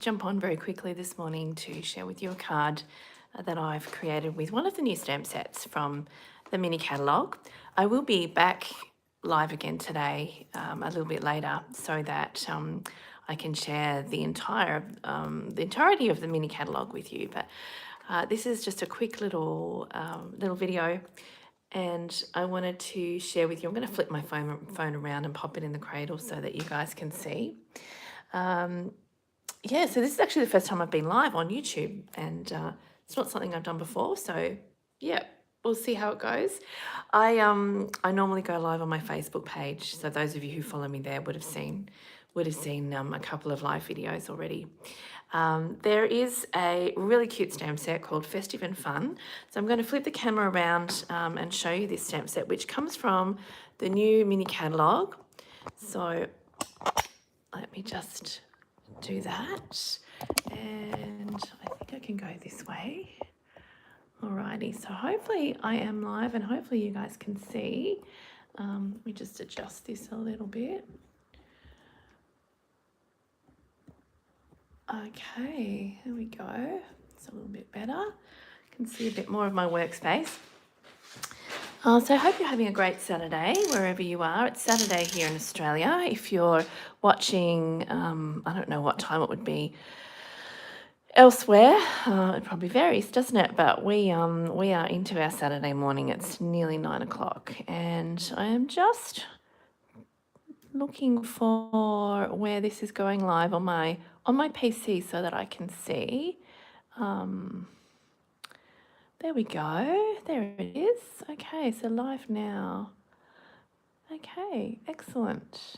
jump on very quickly this morning to share with you a card that I've created with one of the new stamp sets from the mini catalogue. I will be back live again today a little bit later so that I can share the entirety of the mini catalogue with you. But this is just a quick little video, and I wanted to share with you. I'm going to flip my phone around and pop it in the cradle so that you guys can see. Yeah, so this is actually the first time I've been live on YouTube, and it's not something I've done before. So yeah, we'll see how it goes. I normally go live on my Facebook page, so those of you who follow me there would have seen a couple of live videos already. There is a really cute stamp set called Festive and Fun. So I'm going to flip the camera around and show you this stamp set, which comes from the new mini catalogue. So let me just do that, and I think I can go this way. Alrighty, so hopefully I am live and hopefully you guys can see. Let me just adjust this a little bit. Okay, there we go. It's a little bit better. You can see a bit more of my workspace. So I hope you're having a great Saturday wherever you are. It's Saturday here in Australia. If you're watching, I don't know what time it would be elsewhere. It probably varies, doesn't it? But we are into our Saturday morning. It's nearly 9 o'clock, and I am just looking for where this is going live on my PC so that I can see. There we go. There it is. Okay, so live now. Okay, excellent.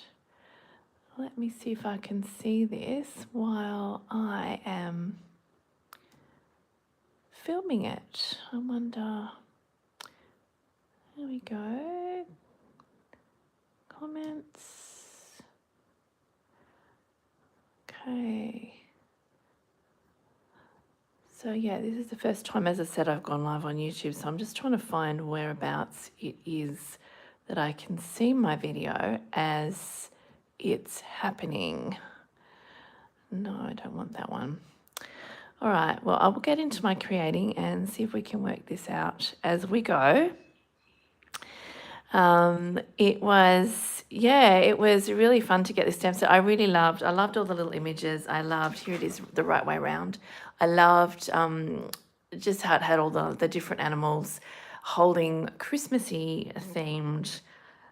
Let me see if I can see this while I am filming it. I wonder. There we go. Comments. Okay. So yeah, this is the first time, as I said, I've gone live on YouTube. So I'm just trying to find whereabouts it is that I can see my video as it's happening. No, I don't want that one. All right, well, I will get into my creating and see if we can work this out as we go. It was really fun to get this stamp set. I loved all the little images. I loved, here it is the right way around. I loved just how it had all the different animals holding Christmassy themed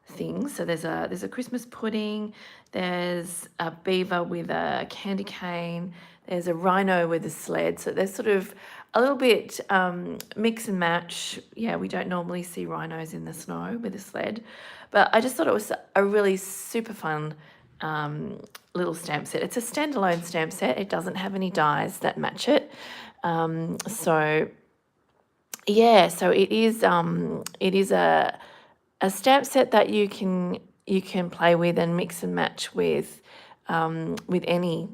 things. So there's a Christmas pudding, there's a beaver with a candy cane, there's a rhino with a sled. So there's sort of a little bit mix and match. Yeah, we don't normally see rhinos in the snow with a sled, but I just thought it was a really super fun little stamp set. It's a standalone stamp set. It doesn't have any dies that match it. So yeah, so it is a stamp set that you can play with and mix and match with any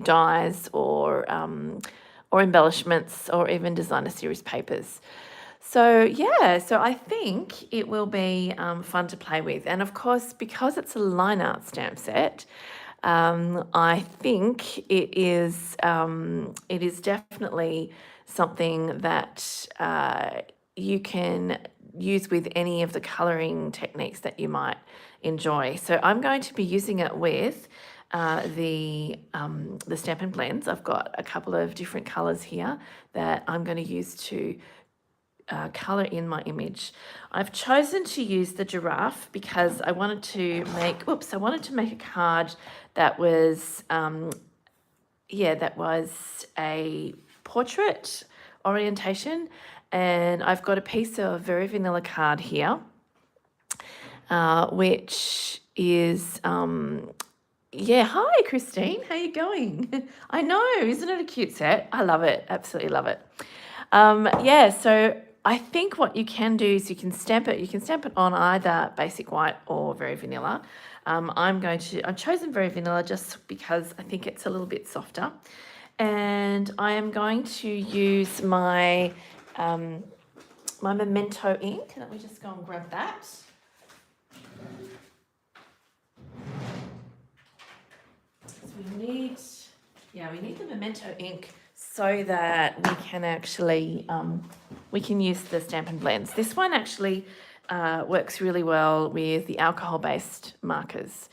dies or embellishments or even designer series papers. So yeah, so I think it will be fun to play with. And of course, because it's a line art stamp set, I think it is definitely something that you can use with any of the colouring techniques that you might enjoy. So I'm going to be using it with the Stampin Blends. I've got a couple of different colours here that I'm going to use to colour in my image. I've chosen to use the giraffe because I wanted to make a card that was a portrait orientation, and I've got a piece of very vanilla card here, which is hi Christine, how you going? I know, isn't it a cute set? I love it, absolutely love it. So I think what you can do is you can stamp it on either basic white or very vanilla. I've chosen very vanilla just because I think it's a little bit softer, and I am going to use my my Memento ink. Let me just go and grab that. So we need Yeah, we need the Memento ink so that we can actually, we can use the Stampin' Blends. This one actually works really well with the alcohol-based markers,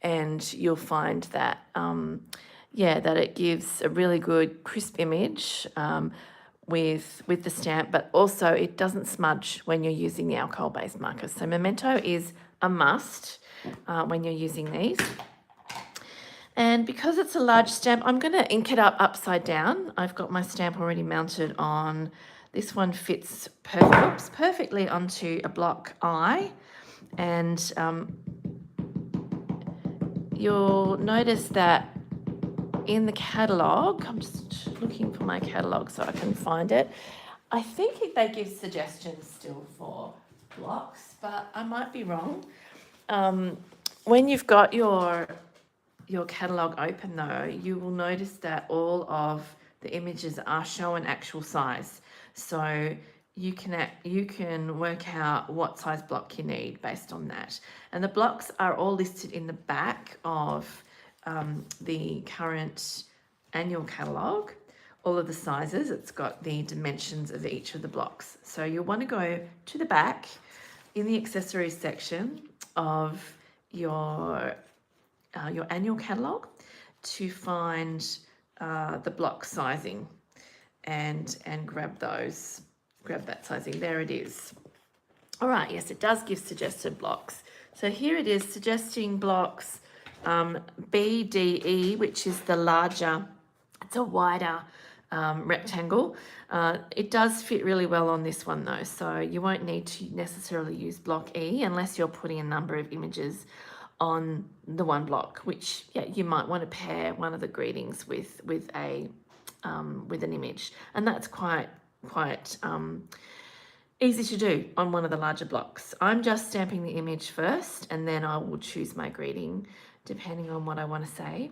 and you'll find that, yeah, that it gives a really good crisp image with the stamp, but also it doesn't smudge when you're using the alcohol-based markers. So Memento is a must when you're using these. And because it's a large stamp, I'm going to ink it up upside down. I've got my stamp already mounted on. This one fits perfectly onto a block I. And you'll notice that in the catalogue, I'm just looking for my catalogue so I can find it. I think they give suggestions still for blocks, but I might be wrong. When you've got your catalogue open though, you will notice that all of the images are shown actual size. So you can work out what size block you need based on that. And the blocks are all listed in the back of the current annual catalogue, all of the sizes. It's got the dimensions of each of the blocks. So you'll want to go to the back in the accessories section of your annual catalogue to find the block sizing and grab that sizing. There it is. All right, yes, it does give suggested blocks. So here it is, suggesting blocks B, D, E, which is the larger, it's a wider rectangle. It does fit really well on this one though, so you won't need to necessarily use block E unless you're putting a number of images on the one block, which you might want to pair one of the greetings with an image, and that's quite easy to do on one of the larger blocks. I'm just stamping the image first, and then I will choose my greeting depending on what I want to say.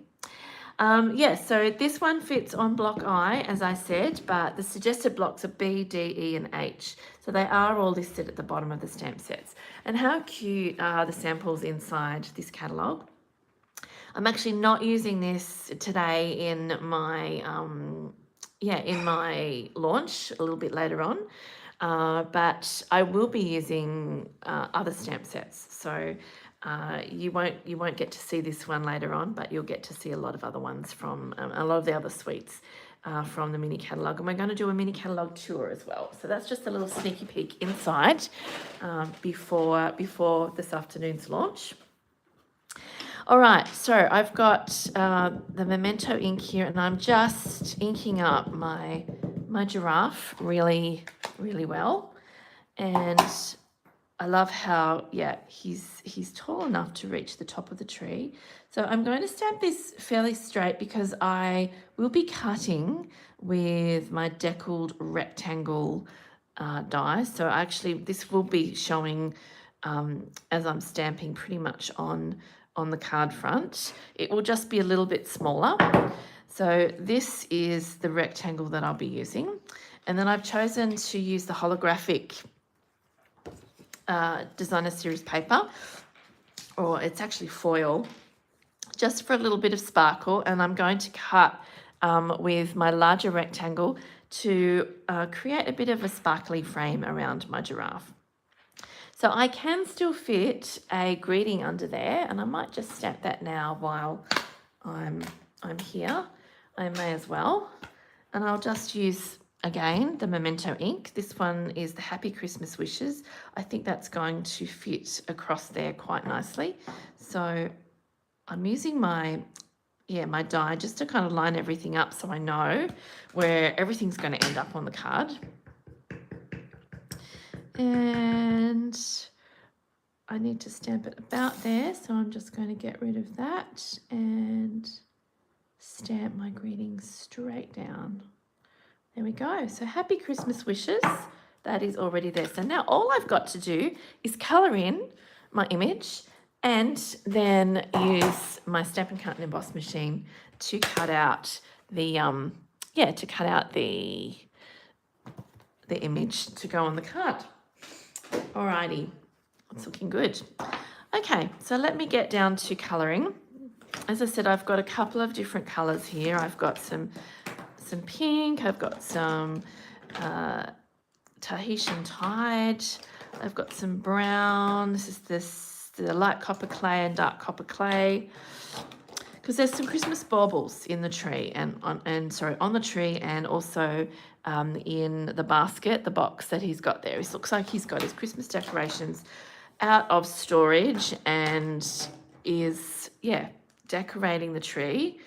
So this one fits on block I, as I said, but the suggested blocks are B, D, E, and H. So they are all listed at the bottom of the stamp sets. And how cute are the samples inside this catalogue? I'm actually not using this today in my, in my launch a little bit later on. But I will be using other stamp sets. So you won't get to see this one later on, but you'll get to see a lot of other ones from a lot of the other suites from the mini catalogue. And we're going to do a mini catalogue tour as well. So that's just a little sneaky peek inside before this afternoon's launch. All right, so I've got the Memento ink here, and I'm just inking up my giraffe really well. And I love how, he's tall enough to reach the top of the tree. So I'm going to stamp this fairly straight because I will be cutting with my deckled rectangle die. So actually this will be showing as I'm stamping pretty much on the card front. It will just be a little bit smaller. So this is the rectangle that I'll be using. And then I've chosen to use the holographic designer series paper, or it's actually foil, just for a little bit of sparkle. And I'm going to cut with my larger rectangle to create a bit of a sparkly frame around my giraffe. So I can still fit a greeting under there, and I might just stamp that now while I'm here. I may as well. And I'll just use, again, the Memento ink. This one is the Happy Christmas Wishes. I think that's going to fit across there quite nicely. So I'm using my die just to kind of line everything up so I know where everything's going to end up on the card. And I need to stamp it about there, so I'm just going to get rid of that and stamp my greeting straight down. There we go. So Happy Christmas Wishes, that is already there. So now all I've got to do is colour in my image and then use my Stampin' Cut and Emboss machine to cut out the the image to go on the card. Alrighty, it's looking good. Okay, so let me get down to colouring. as I said, I've got a couple of different colours here. I've got some pink, I've got some Tahitian Tide, I've got some brown. This is the light copper clay and dark copper clay. Because there's some Christmas baubles in the tree and on the tree, and also in the basket, the box that he's got there. It looks like he's got his Christmas decorations out of storage and is, yeah, decorating the tree.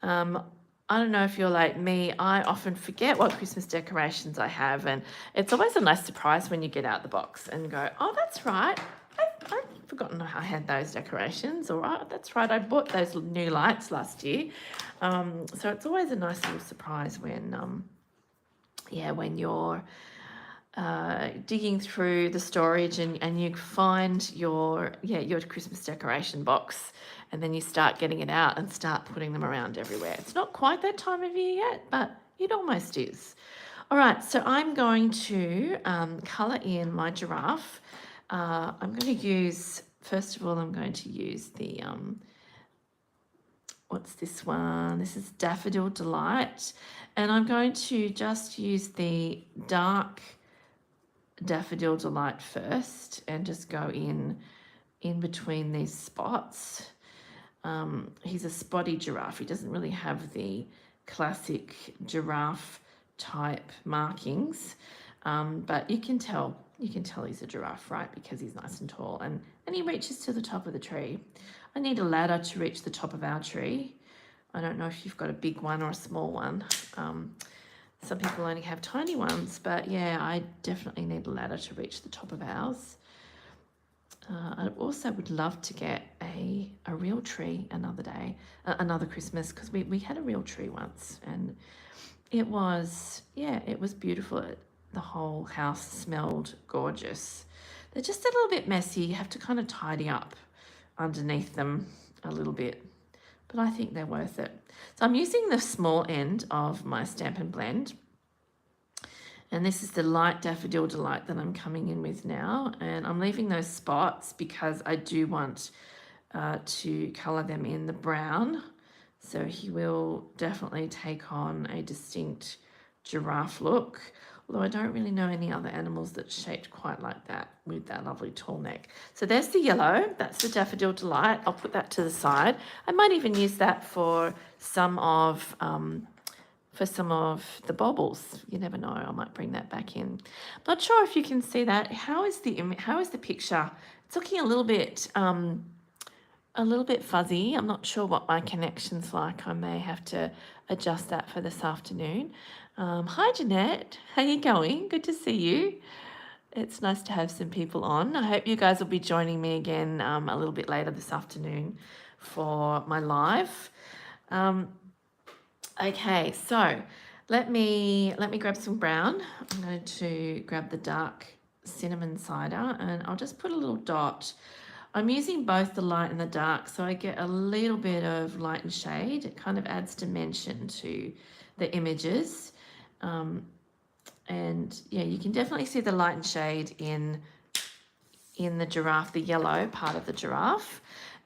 I don't know if you're like me, I often forget what Christmas decorations I have, and it's always a nice surprise when you get out the box and go, oh, that's right, I've forgotten I had those decorations, or oh, that's right, I bought those new lights last year. So it's always a nice little surprise when, when you're digging through the storage and you find your Christmas decoration box, and then you start getting it out and start putting them around everywhere. It's not quite that time of year yet, but it almost is. All right, so I'm going to colour in my giraffe. I'm going to use, first of all, I'm going to use the, what's this one? This is Daffodil Delight. And I'm going to just use the dark Daffodil Delight first and just go in between these spots. He's a spotty giraffe. He doesn't really have the classic giraffe type markings, but you can tell he's a giraffe, right? Because he's nice and tall and he reaches to the top of the tree. I need a ladder to reach the top of our tree. I don't know if you've got a big one or a small one. Some people only have tiny ones, but yeah, I definitely need a ladder to reach the top of ours. I also would love to get a real tree another day, another Christmas, because we had a real tree once, and it was beautiful. The whole house smelled gorgeous. They're just a little bit messy. You have to kind of tidy up underneath them a little bit, but I think they're worth it. So I'm using the small end of my Stampin' Blend, and this is the light Daffodil Delight that I'm coming in with now, and I'm leaving those spots because I do want to colour them in the brown, so he will definitely take on a distinct giraffe look, although I don't really know any other animals that's shaped quite like that with that lovely tall neck. So there's the yellow, that's the Daffodil Delight. I'll put that to the side. I might even use that for some of the baubles. You never know, I might bring that back in. I'm not sure if you can see that. How is the picture? It's looking a little bit fuzzy. I'm not sure what my connection's like. I may have to adjust that for this afternoon. Hi Jeanette, how you going? Good to see you. It's nice to have some people on. I hope you guys will be joining me again a little bit later this afternoon for my live. Okay, so let me grab some brown. I'm going to grab the dark cinnamon cider, and I'll just put a little dot. I'm using both the light and the dark, so I get a little bit of light and shade. It kind of adds dimension to the images. And yeah, you can definitely see the light and shade in the giraffe, the yellow part of the giraffe.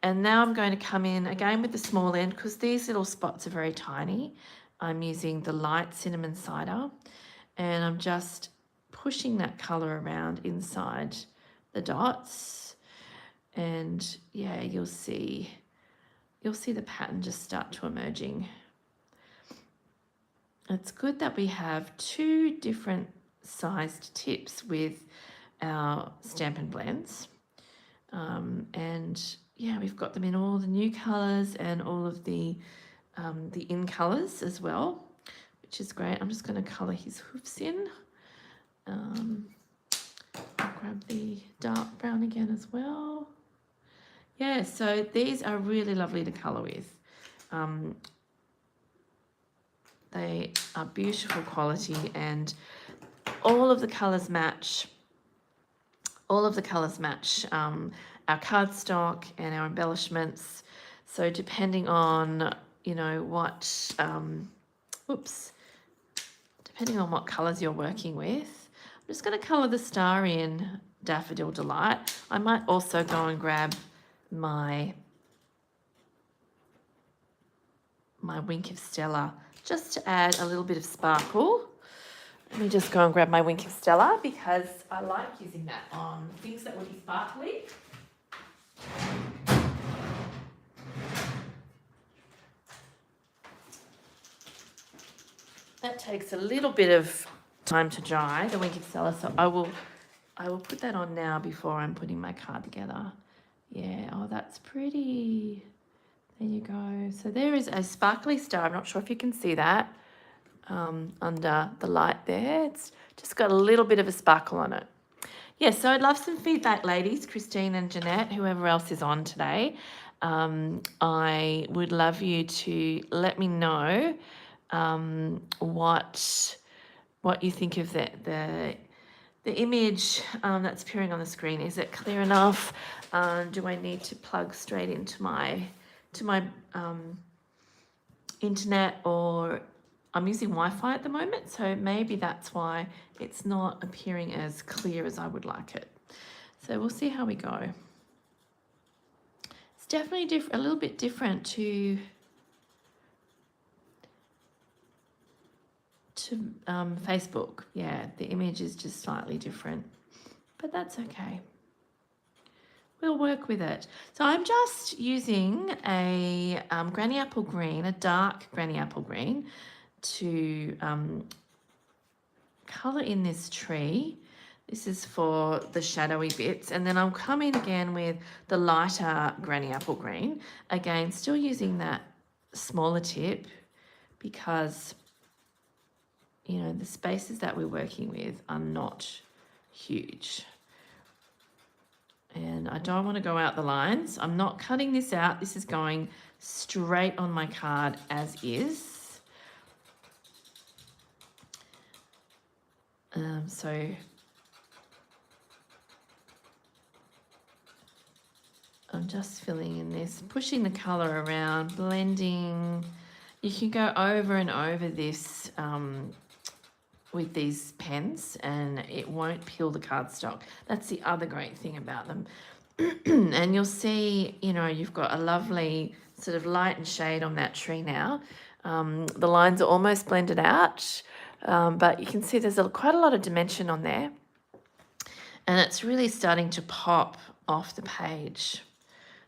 And now I'm going to come in again with the small end, because these little spots are very tiny. I'm using the light cinnamon cider, and I'm just pushing that colour around inside the dots. And yeah, you'll see the pattern just start to emerging. It's good that we have two different sized tips with our Stampin' Blends. And yeah, we've got them in all the new colours and all of the in colours as well, which is great. I'm just going to colour his hoofs in. I'll grab the dark brown again as well. Yeah, so these are really lovely to colour with. They are beautiful quality, and all of the colours match. Our cardstock and our embellishments. So depending on, depending on what colours you're working with. I'm just going to colour the star in Daffodil Delight. I might also go and grab my my Wink of Stella just to add a little bit of sparkle. Let me just go and grab my Wink of Stella because I like using that on things that would be sparkly. That takes a little bit of time to dry, the Wink of Stella, so I will put that on now before I'm putting my card together. Yeah, oh, that's pretty. There you go. So there is a sparkly star. I'm not sure if you can see that under the light there. It's just got a little bit of a sparkle on it. Yeah, so I'd love some feedback, ladies, Christine and Jeanette, whoever else is on today. I would love you to let me know what you think of the image that's appearing on the screen. Is it clear enough? Do I need to plug straight into my internet, or I'm using Wi-Fi at the moment, so maybe that's why it's not appearing as clear as I would like it. So we'll see how we go. It's definitely a little bit different to Facebook. Yeah, the image is just slightly different, but that's okay. We'll work with it. So I'm just using a granny apple green, a dark granny apple green, to colour in this tree. This is for the shadowy bits, and then I'll come in again with the lighter granny apple green. Again, still using that smaller tip because, you know, the spaces that we're working with are not huge. And I don't want to go out the lines. I'm not cutting this out. This is going straight on my card as is. So I'm just filling in this, pushing the colour around, blending. You can go over and over this with these pens and it won't peel the cardstock. That's the other great thing about them. And you'll see, you know, you've got a lovely sort of light and shade on that tree now. The lines are almost blended out, but you can see there's quite a lot of dimension on there. And it's really starting to pop off the page.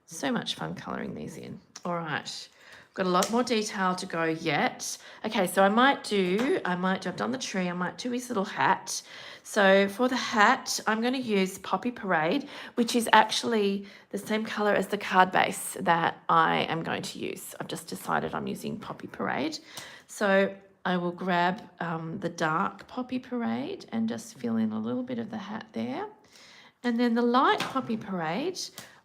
So much fun colouring these in. All right. Got a lot more detail to go yet. Okay, so I've done the tree, I might do his little hat. So for the hat, I'm going to use Poppy Parade, which is actually the same colour as the card base that I am going to use. I've just decided I'm using Poppy Parade. So I will grab the dark Poppy Parade and just fill in a little bit of the hat there. And then the light Poppy Parade,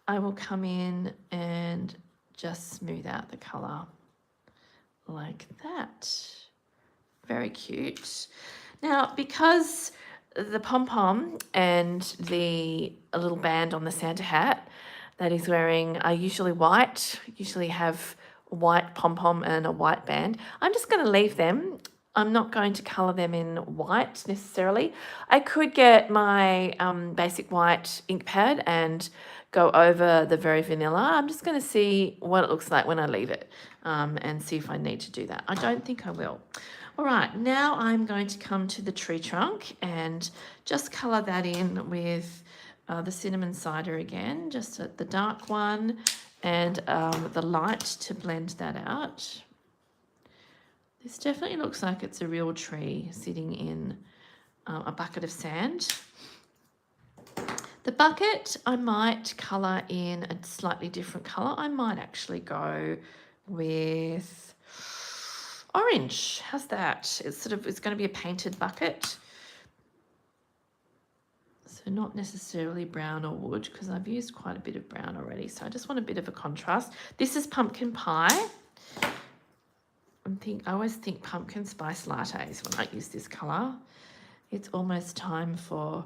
I will come in and just smooth out the colour like that. Very cute. Now, because the pom-pom and a little band on the Santa hat that he's wearing are usually white, usually have a white pom-pom and a white band, I'm just going to leave them. I'm not going to colour them in white necessarily. I could get my basic white ink pad and go over the very vanilla. I'm just going to see what it looks like when I leave it and see if I need to do that. I don't think I will. All right, now I'm going to come to the tree trunk and just colour that in with the cinnamon cider again, just the dark one and the light to blend that out. This definitely looks like it's a real tree sitting in a bucket of sand. The bucket, I might colour in a slightly different colour. I might actually go with orange. How's that? It's going to be a painted bucket. So not necessarily brown or wood because I've used quite a bit of brown already. So I just want a bit of a contrast. This is pumpkin pie. I always think pumpkin spice lattes when I use this colour. It's almost time for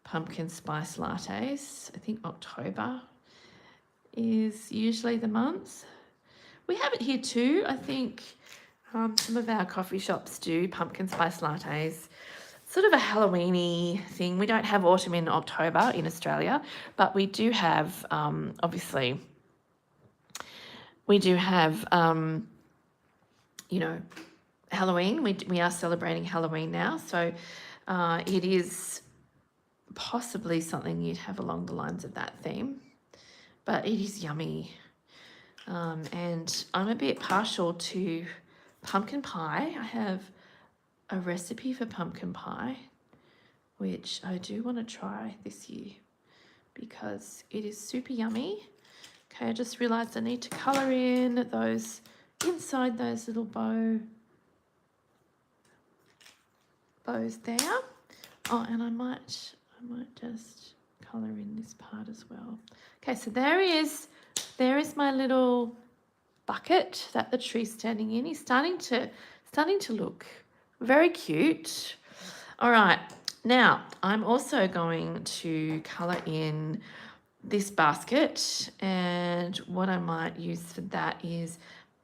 pumpkin spice lattes. I think October is usually the month. We have it here too. I think some of our coffee shops do pumpkin spice lattes. Sort of a Halloween-y thing. We don't have autumn in October in Australia, but we do have, obviously, we do have you know, Halloween. We are celebrating Halloween now, so it is possibly something you'd have along the lines of that theme, but it is yummy. And I'm a bit partial to pumpkin pie. I have a recipe for pumpkin pie, which I do want to try this year because it is super yummy. Okay, I just realized I need to color in those inside those little bows there. Oh, and I might just color in this part as well. Okay, so there is my little bucket that the tree's standing in. He's starting to look very cute. All right, now I'm also going to color in this basket, and what I might use for that is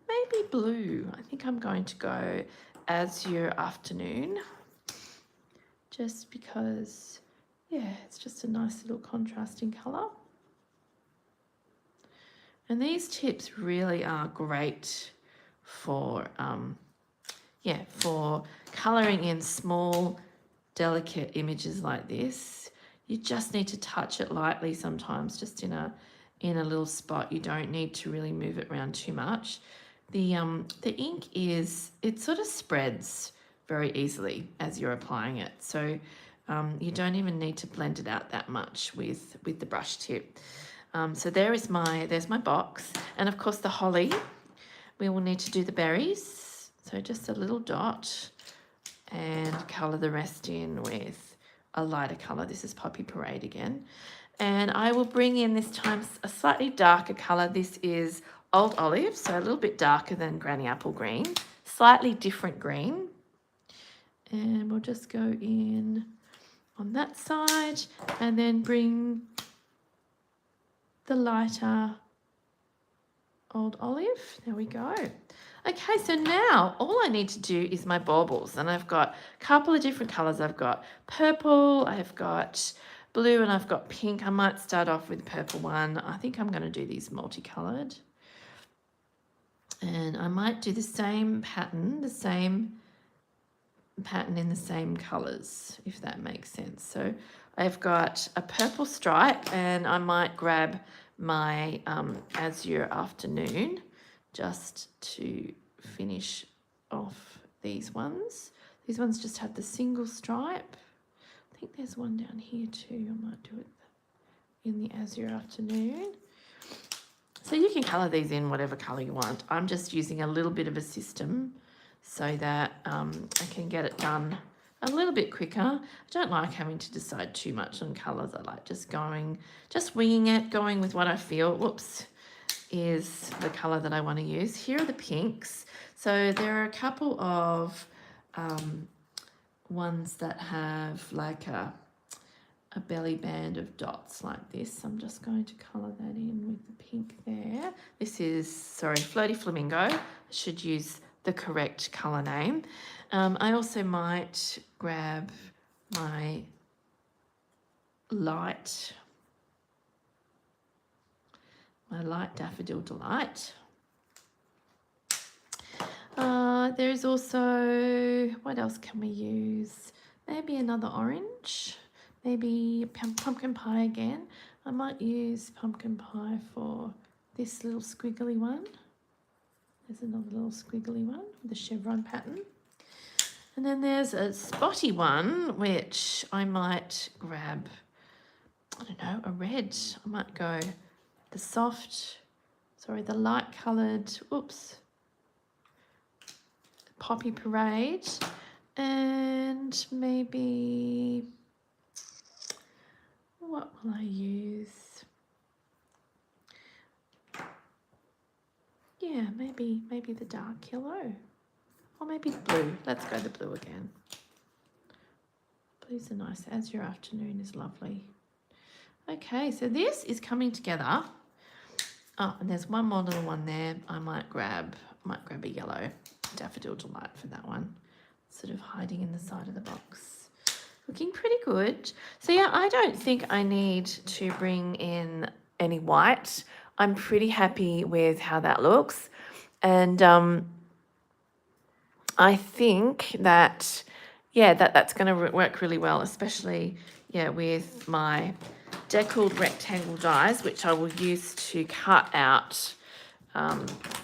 maybe blue. I think I'm going to go Azure Afternoon, just because, yeah, it's just a nice little contrasting color. And these tips really are great for, for coloring in small, delicate images like this. You just need to touch it lightly sometimes, just in a little spot. You don't need to really move it around too much. The ink it sort of spreads very easily as you're applying it, so you don't even need to blend it out that much with the brush tip. So there's my box, and of course the holly. We will need to do the berries, so just a little dot, and colour the rest in with a lighter colour. This is Poppy Parade again. And I will bring in this time a slightly darker colour. This is Old Olive, so a little bit darker than Granny Apple Green, slightly different green. And we'll just go in on that side and then bring the lighter Old Olive. There we go. Okay, so now all I need to do is my baubles, and I've got a couple of different colours. I've got purple, I've got blue, and I've got pink. I might start off with the purple one. I think I'm going to do these multicoloured. And I might do the same pattern in the same colours, if that makes sense. So I've got a purple stripe, and I might grab my Azure Afternoon just to finish off these ones. These ones just have the single stripe. I think there's one down here too. I might do it in the Azure Afternoon. So you can colour these in whatever colour you want. I'm just using a little bit of a system so that I can get it done a little bit quicker. I don't like having to decide too much on colours. I like just winging it, going with what I feel. Whoops. Is the colour that I want to use. Here are the pinks. So there are a couple of ones that have like a belly band of dots like this. I'm just going to colour that in with the pink there. This is, sorry, Floaty Flamingo. I should use the correct colour name. I also might grab my light Daffodil Delight. There is also, what else can we use? Maybe another orange, maybe pumpkin pie again. I might use pumpkin pie for this little squiggly one. There's another little squiggly one with a chevron pattern. And then there's a spotty one, which I might grab, I don't know, a red. I might go the light coloured, Poppy Parade, and maybe, what will I use? Yeah, maybe the dark yellow, or maybe the blue. Let's go the blue again. Blues are nice. Azure Afternoon is lovely. Okay, so this is coming together. Oh, and there's one more little one there. I might grab a yellow Daffodil Delight for that one. Sort of hiding in the side of the box. Looking pretty good. So yeah, I don't think I need to bring in any white. I'm pretty happy with how that looks. And I think that, yeah, that's going to work really well, especially, yeah, with my deckled rectangle dies, which I will use to cut out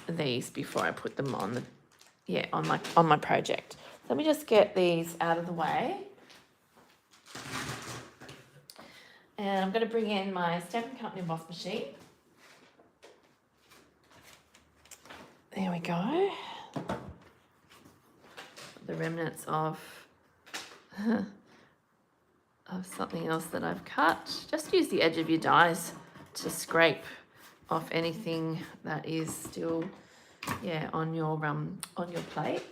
these before I put them on on my project. Let me just get these out of the way. And I'm going to bring in my Stampin' Company emboss machine. There we go. The remnants of something else that I've cut. Just use the edge of your dies to scrape off anything that is still, yeah, on your plates.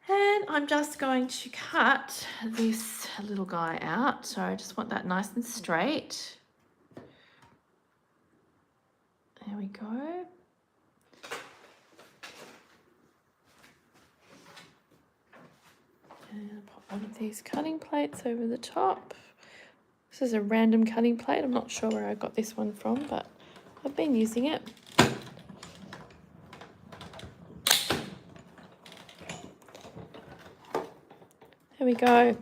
And I'm just going to cut this little guy out. So I just want that nice and straight. There we go. And pop one of these cutting plates over the top. This is a random cutting plate. I'm not sure where I got this one from, but I've been using it. There we go.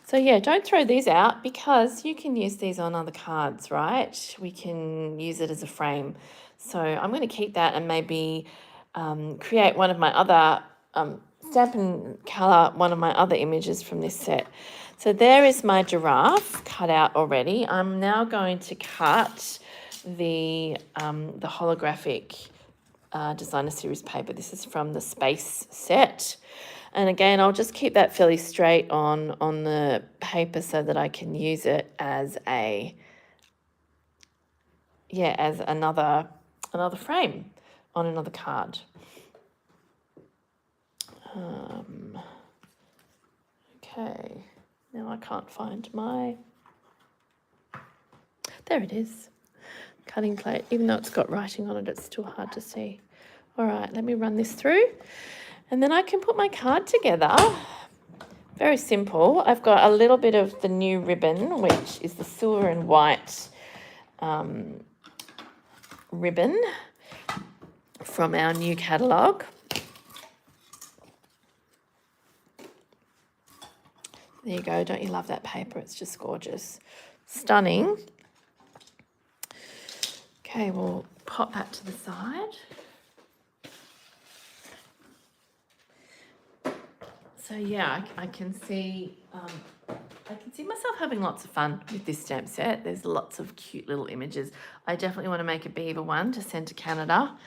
So yeah, don't throw these out because you can use these on other cards, right? We can use it as a frame. So I'm going to keep that and maybe create one of my other, stamp and colour one of my other images from this set. So there is my giraffe cut out already. I'm now going to cut the holographic designer series paper. This is from the Space set. And again, I'll just keep that fairly straight on the paper so that I can use it as as another frame on another card. Okay, now I can't find there it is, cutting plate. Even though it's got writing on it, it's still hard to see. All right, let me run this through. And then I can put my card together. Very simple. I've got a little bit of the new ribbon, which is the silver and white ribbon from our new catalogue. There you go. Don't you love that paper? It's just gorgeous. Stunning. Okay, we'll pop that to the side. So yeah, I can see myself having lots of fun with this stamp set. There's lots of cute little images. I definitely want to make a beaver one to send to Canada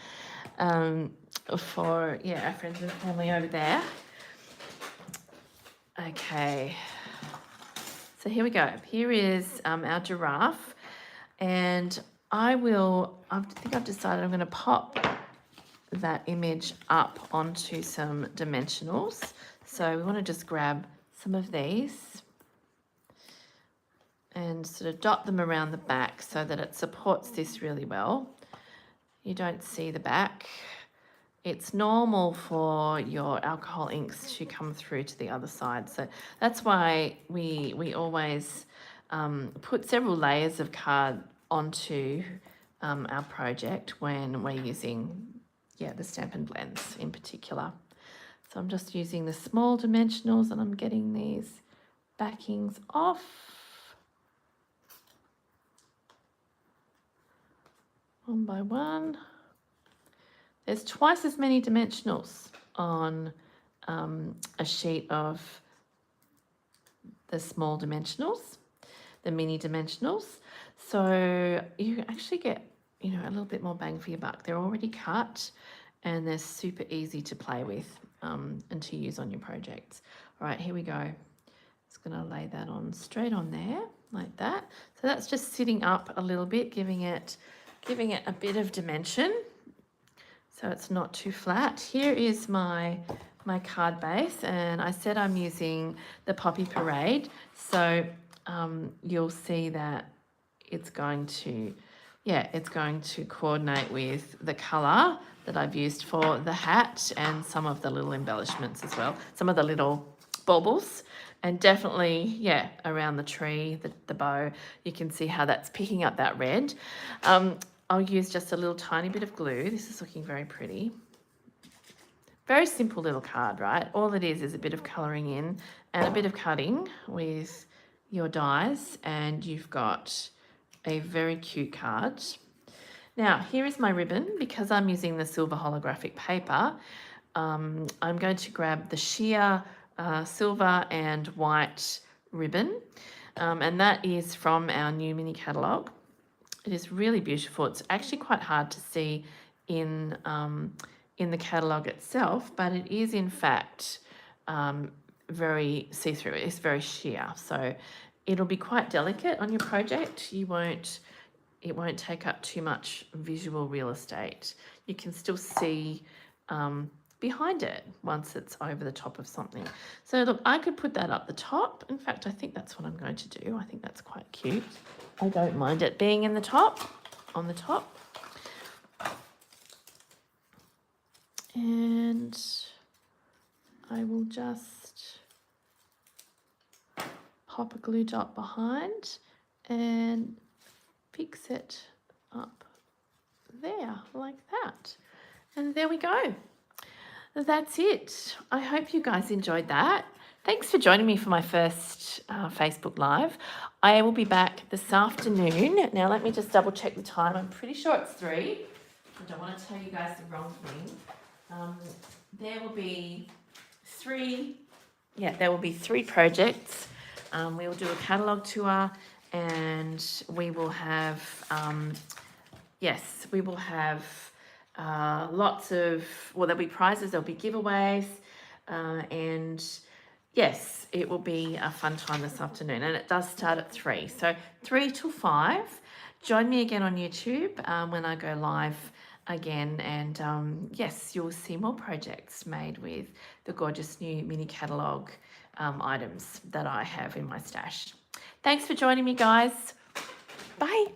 for our friends and family over there. Okay, so here we go. Here is our giraffe, and I think I've decided I'm going to pop that image up onto some dimensionals. So we want to just grab some of these and sort of dot them around the back so that it supports this really well. You don't see the back. It's normal for your alcohol inks to come through to the other side. So that's why we always put several layers of card onto our project when we're using, the Stampin Blends in particular. So I'm just using the small dimensionals and I'm getting these backings off. One by one. There's twice as many dimensionals on a sheet of the small dimensionals, the mini dimensionals. So you actually get, a little bit more bang for your buck. They're already cut and they're super easy to play with and to use on your projects. All right, here we go. Just going to lay that on straight on there like that. So that's just sitting up a little bit, giving it a bit of dimension so it's not too flat. Here is my card base, and I said I'm using the Poppy Parade. So you'll see that it's going to coordinate with the colour that I've used for the hat and some of the little embellishments as well, some of the little baubles, and definitely, around the tree, the bow, you can see how that's picking up that red. I'll use just a little tiny bit of glue. This is looking very pretty. Very simple little card, right? All it is a bit of colouring in and a bit of cutting with your dies, and you've got a very cute card. Now, here is my ribbon. Because I'm using the silver holographic paper, I'm going to grab the sheer silver and white ribbon, and that is from our new mini catalogue. It is really beautiful. It's actually quite hard to see in the catalogue itself, but it is in fact very see-through. It's very sheer, so it'll be quite delicate on your project. It won't take up too much visual real estate. You can still see behind it once it's over the top of something. So look, I could put that up the top. In fact, I think that's what I'm going to do. I think that's quite cute. I don't mind it being on the top. And I will just pop a glue dot behind and fix it up there like that. And there we go. That's it. I hope you guys enjoyed that. Thanks for joining me for my first Facebook Live. I will be back this afternoon. Now, let me just double check the time. I'm pretty sure it's 3. I don't want to tell you guys the wrong thing. There will be 3 projects. We will do a catalogue tour, and we will have, lots of, well, there'll be prizes, there'll be giveaways, and yes, it will be a fun time this afternoon, and it does start at 3. So 3 till 5. Join me again on YouTube when I go live again, and yes, you'll see more projects made with the gorgeous new mini catalogue items that I have in my stash. Thanks for joining me, guys. Bye.